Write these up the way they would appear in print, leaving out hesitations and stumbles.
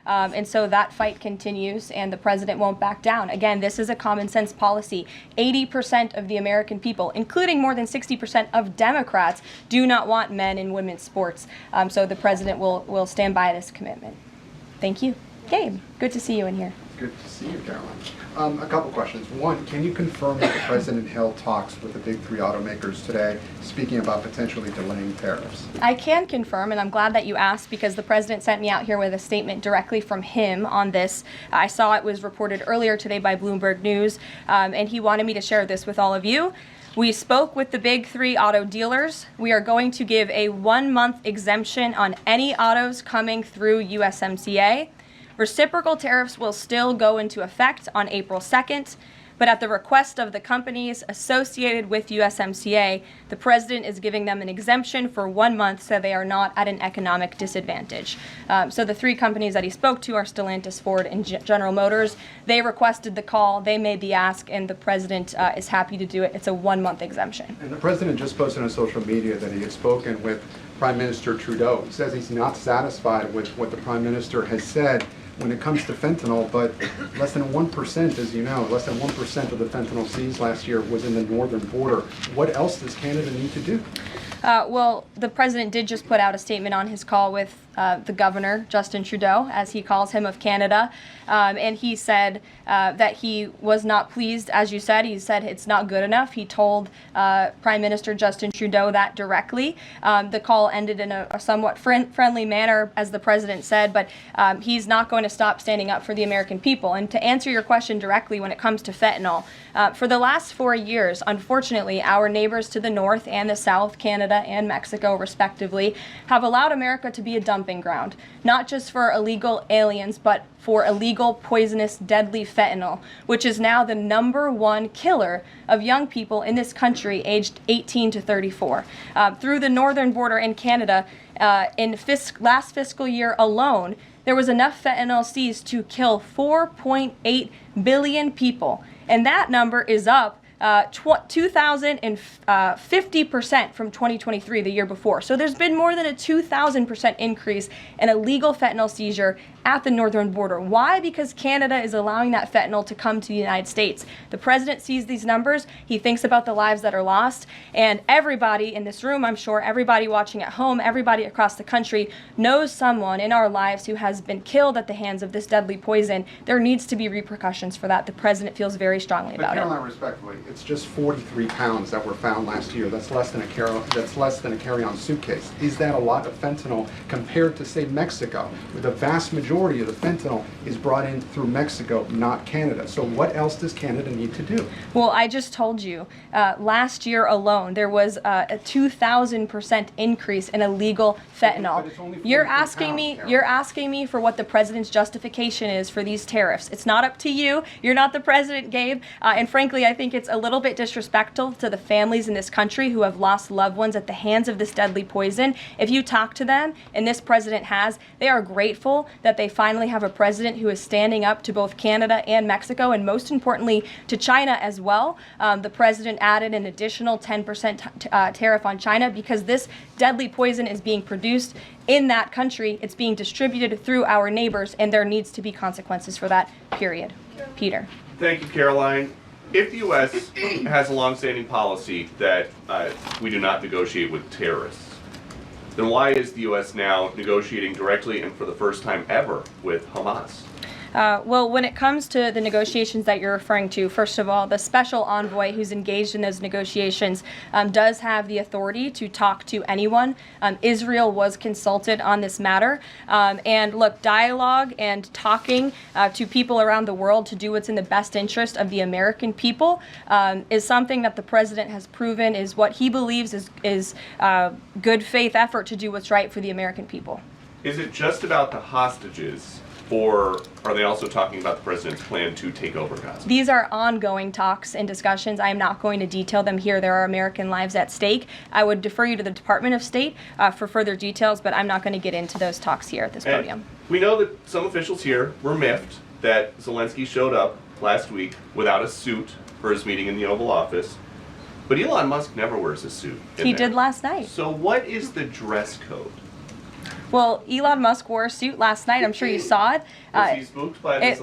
And so that fight continues, and the president won't back down. Again, this is a common sense policy. 80% of the American people, including more than 60% of Democrats, do not want men in women's sports. So the president will stand by this commitment. Thank you. Gabe, good to see you in here. Good to see you, Caroline. A couple questions. One, can you confirm that the president held talks with the big three automakers today, speaking about potentially delaying tariffs? I can confirm, and I'm glad that you asked, because the president sent me out here with a statement directly from him on this. I saw it was reported earlier today by Bloomberg News, and he wanted me to share this with all of you. We spoke with the big three auto dealers. We are going to give a 1-month exemption on any autos coming through USMCA. Reciprocal tariffs will still go into effect on April 2nd, but at the request of the companies associated with USMCA, the president is giving them an exemption for 1 month so they are not at an economic disadvantage. So the three companies that he spoke to are Stellantis, Ford, and General Motors. They requested the call, they made the ask, and the president is happy to do it. It's a 1-month exemption. And the president just posted on social media that he had spoken with Prime Minister Trudeau. He says he's not satisfied with what the Prime Minister has said when it comes to fentanyl, but less than 1%, as you know, less than 1% of the fentanyl seized last year was in the northern border. What else does Canada need to do? Well, the president did just put out a statement on his call with the governor, Justin Trudeau, as he calls him, of Canada. And he said that he was not pleased, as you said. He said it's not good enough. He told Prime Minister Justin Trudeau that directly. The call ended in a somewhat friendly manner, as the president said, but he's not going to stop standing up for the American people. And to answer your question directly when it comes to fentanyl, for the last 4 years, unfortunately, our neighbors to the north and the south, Canada and Mexico respectively, have allowed America to be a dumping ground, not just for illegal aliens, but for illegal, poisonous, deadly fentanyl, which is now the #1 killer of young people in this country aged 18 to 34. Through the northern border in Canada, in last fiscal year alone, there was enough fentanyl seized to kill 4.8 billion people. And that number is up 2,050% from 2023, the year before. So there's been more than a 2,000% increase in illegal fentanyl seizure at the northern border. Why? Because Canada is allowing that fentanyl to come to the United States. The president sees these numbers. He thinks about the lives that are lost. And everybody in this room, I'm sure, everybody watching at home, everybody across the country knows someone in our lives who has been killed at the hands of this deadly poison. There needs to be repercussions for that. The president feels very strongly about it. But Caroline, respectfully, it's just 43 pounds that were found last year. That's less than a carry-on suitcase. Is that a lot of fentanyl compared to, say, Mexico, where the vast majority of the fentanyl is brought in through Mexico, not Canada? So what else does Canada need to do? Well, I just told you, last year alone, there was a 2,000% increase in illegal fentanyl. You're asking me for what the president's justification is for these tariffs. It's not up to you. You're not the president, Gabe. And frankly, I think it's a little bit disrespectful to the families in this country who have lost loved ones at the hands of this deadly poison. If you talk to them, and this president has, they are grateful that they finally have a president who is standing up to both Canada and Mexico, and most importantly, to China as well. The president added an additional 10% tariff on China because this deadly poison is being produced in that country. It's being distributed through our neighbors, and there needs to be consequences for that, period. Peter. Thank you, Caroline. If the U.S. has a longstanding policy that we do not negotiate with terrorists, then why is the U.S. now negotiating directly and for the first time ever with Hamas? Well, when it comes to the negotiations that you're referring to, first of all, the special envoy who's engaged in those negotiations does have the authority to talk to anyone. Israel was consulted on this matter. And look, dialogue and talking to people around the world to do what's in the best interest of the American people is something that the president has proven is what he believes is good faith effort to do what's right for the American people. Is it just about the hostages? Or are they also talking about the president's plan to take over Gaza? These are ongoing talks and discussions. I am not going to detail them here. There are American lives at stake. I would defer you to the Department of State for further details, but I'm not going to get into those talks here at this podium. We know that some officials here were miffed that Zelensky showed up last week without a suit for his meeting in the Oval Office. But Elon Musk never wears a suit. He did last night. So what is the dress code? Well, Elon Musk wore a suit last night. I'm sure you saw it. Was he spooked by the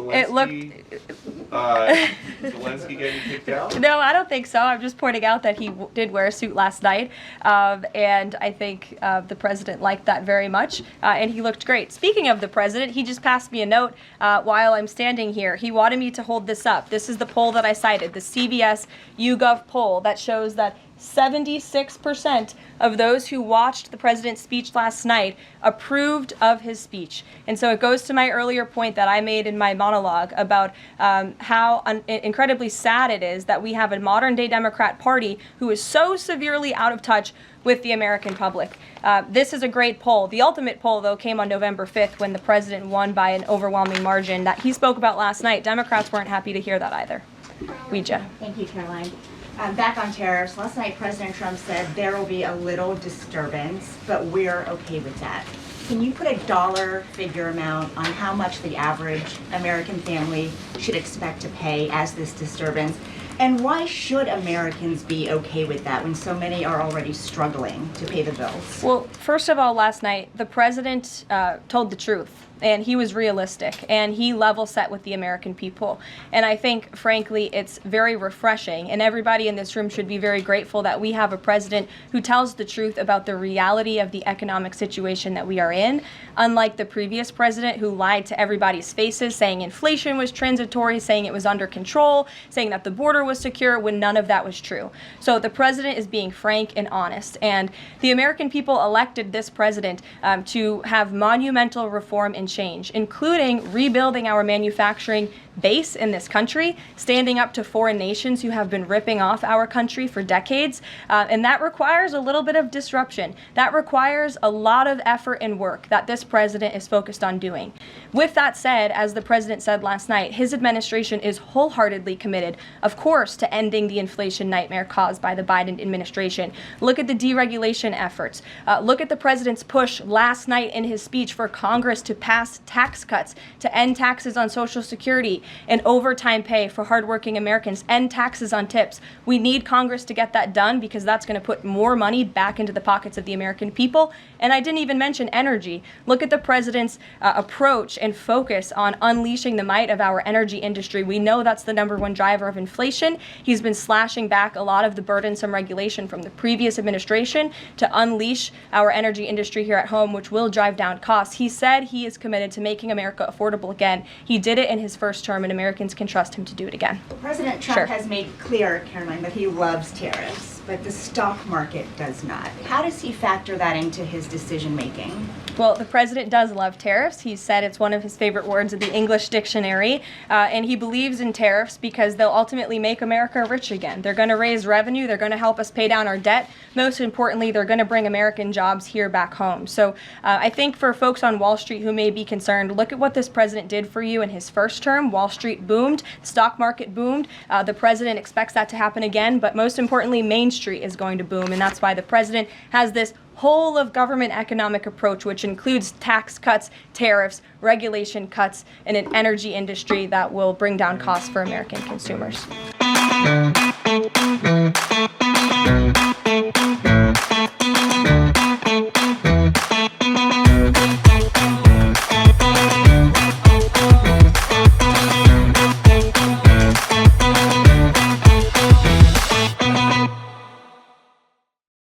Zelensky getting kicked out? No, I don't think so. I'm just pointing out that he did wear a suit last night, and I think the president liked that very much, and he looked great. Speaking of the president, he just passed me a note while I'm standing here. He wanted me to hold this up. This is the poll that I cited, the CBS YouGov poll that shows that 76% of those who watched the president's speech last night approved of his speech. And so it goes to my earlier point that I made in my monologue about how incredibly sad it is that we have a modern-day Democrat Party who is so severely out of touch with the American public. This is a great poll. The ultimate poll, though, came on November 5th when the president won by an overwhelming margin that he spoke about last night. Democrats weren't happy to hear that either. Ouija. Thank you, Caroline. Back on tariffs, last night President Trump said there will be a little disturbance, but we're okay with that. Can you put a dollar figure amount on how much the average American family should expect to pay as this disturbance? And why should Americans be okay with that when so many are already struggling to pay the bills? Well, first of all, last night, the president told the truth. And he was realistic, and he level set with the American people. And I think, frankly, it's very refreshing, and everybody in this room should be very grateful that we have a president who tells the truth about the reality of the economic situation that we are in, unlike the previous president who lied to everybody's faces, saying inflation was transitory, saying it was under control, saying that the border was secure, when none of that was true. So the president is being frank and honest, and the American people elected this president to have monumental reform and change, including rebuilding our manufacturing base in this country, standing up to foreign nations who have been ripping off our country for decades, and that requires a little bit of disruption. That requires a lot of effort and work that this president is focused on doing. With that said, as the president said last night, his administration is wholeheartedly committed, of course, to ending the inflation nightmare caused by the Biden administration. Look at the deregulation efforts. Look at the president's push last night in his speech for Congress to pass tax cuts, to end taxes on Social Security and overtime pay for hardworking Americans, end taxes on tips. We need Congress to get that done because that's going to put more money back into the pockets of the American people. And I didn't even mention energy. Look at the president's approach and focus on unleashing the might of our energy industry. We know that's the #1 driver of inflation. He's been slashing back a lot of the burdensome regulation from the previous administration to unleash our energy industry here at home, which will drive down costs. He said he is committed to making America affordable again. He did it in his first term, and Americans can trust him to do it again. President Trump has made clear, Caroline, that he loves tariffs, but the stock market does not. How does he factor that into his decision making? Well, the president does love tariffs. He said it's one of his favorite words in the English dictionary, and he believes in tariffs because they'll ultimately make America rich again. They're going to raise revenue. They're going to help us pay down our debt. Most importantly, they're going to bring American jobs here back home. So I think for folks on Wall Street who may be concerned, look at what this president did for you in his first term. Wall Street boomed. Stock market boomed. The president expects that to happen again, but most importantly, Main Street is going to boom, and that's why the president has this whole of government economic approach, which includes tax cuts, tariffs, regulation cuts, and an energy industry that will bring down costs for American consumers.